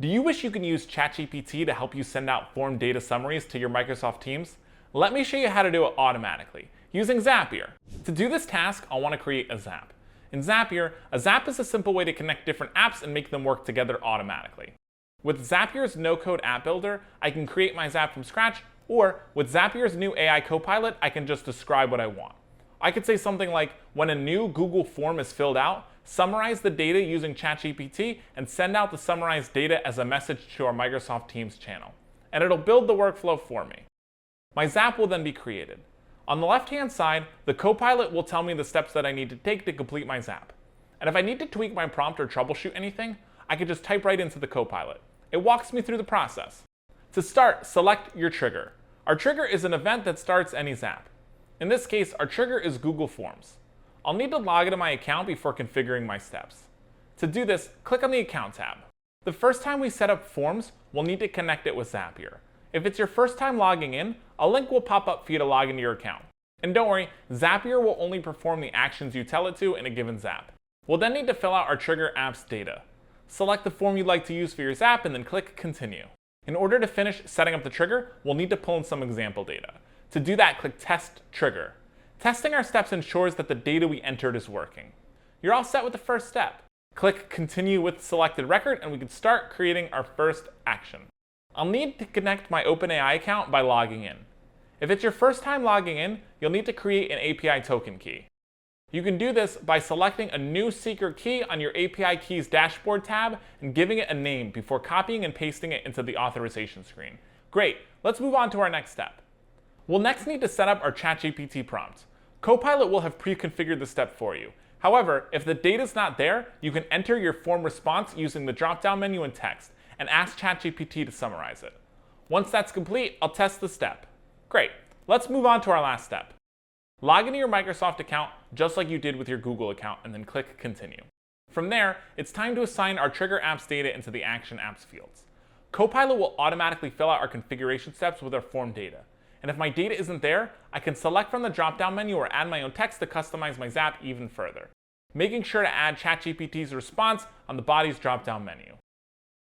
Do you wish you could use ChatGPT to help you send out form data summaries to your Microsoft Teams? Let me show you how to do it automatically, using Zapier. To do this task, I'll want to create a Zap. In Zapier, a Zap is a simple way to connect different apps and make them work together automatically. With Zapier's no-code app builder, I can create my Zap from scratch, or with Zapier's new AI Copilot, I can just describe what I want. I could say something like, when a new Google form is filled out, summarize the data using ChatGPT and send out the summarized data as a message to our Microsoft Teams channel. And it'll build the workflow for me. My Zap will then be created. On the left-hand side, the Copilot will tell me the steps that I need to take to complete my Zap. And if I need to tweak my prompt or troubleshoot anything, I can just type right into the Copilot. It walks me through the process. To start, select your trigger. Our trigger is an event that starts any Zap. In this case, our trigger is Google Forms. I'll need to log into my account before configuring my steps. To do this, click on the Account tab. The first time we set up Forms, we'll need to connect it with Zapier. If it's your first time logging in, a link will pop up for you to log into your account. And don't worry, Zapier will only perform the actions you tell it to in a given Zap. We'll then need to fill out our trigger app's data. Select the form you'd like to use for your Zap and then click Continue. In order to finish setting up the trigger, we'll need to pull in some example data. To do that, click Test Trigger. Testing our steps ensures that the data we entered is working. You're all set with the first step. Click Continue with selected record and we can start creating our first action. I'll need to connect my OpenAI account by logging in. If it's your first time logging in, you'll need to create an API token key. You can do this by selecting a new secret key on your API Keys dashboard tab and giving it a name before copying and pasting it into the authorization screen. Great, let's move on to our next step. We'll next need to set up our ChatGPT prompt. Copilot will have pre-configured the step for you. However, if the data's not there, you can enter your form response using the drop-down menu and text, and ask ChatGPT to summarize it. Once that's complete, I'll test the step. Great, let's move on to our last step. Log into your Microsoft account just like you did with your Google account, and then click Continue. From there, it's time to assign our Trigger Apps data into the Action Apps fields. Copilot will automatically fill out our configuration steps with our form data. And if my data isn't there, I can select from the drop-down menu or add my own text to customize my Zap even further, making sure to add ChatGPT's response on the body's drop-down menu.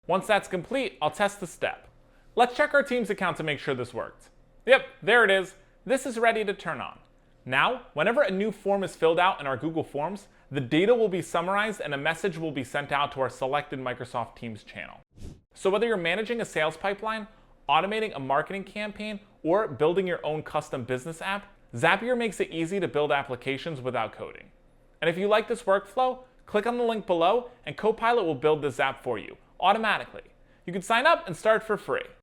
Once that's complete, I'll test the step. Let's check our Teams account to make sure this worked. Yep, there it is. This is ready to turn on. Now, whenever a new form is filled out in our Google Forms, the data will be summarized and a message will be sent out to our selected Microsoft Teams channel. So whether you're managing a sales pipeline, automating a marketing campaign, or building your own custom business app, Zapier makes it easy to build applications without coding. And if you like this workflow, click on the link below and Copilot will build this app for you automatically. You can sign up and start for free.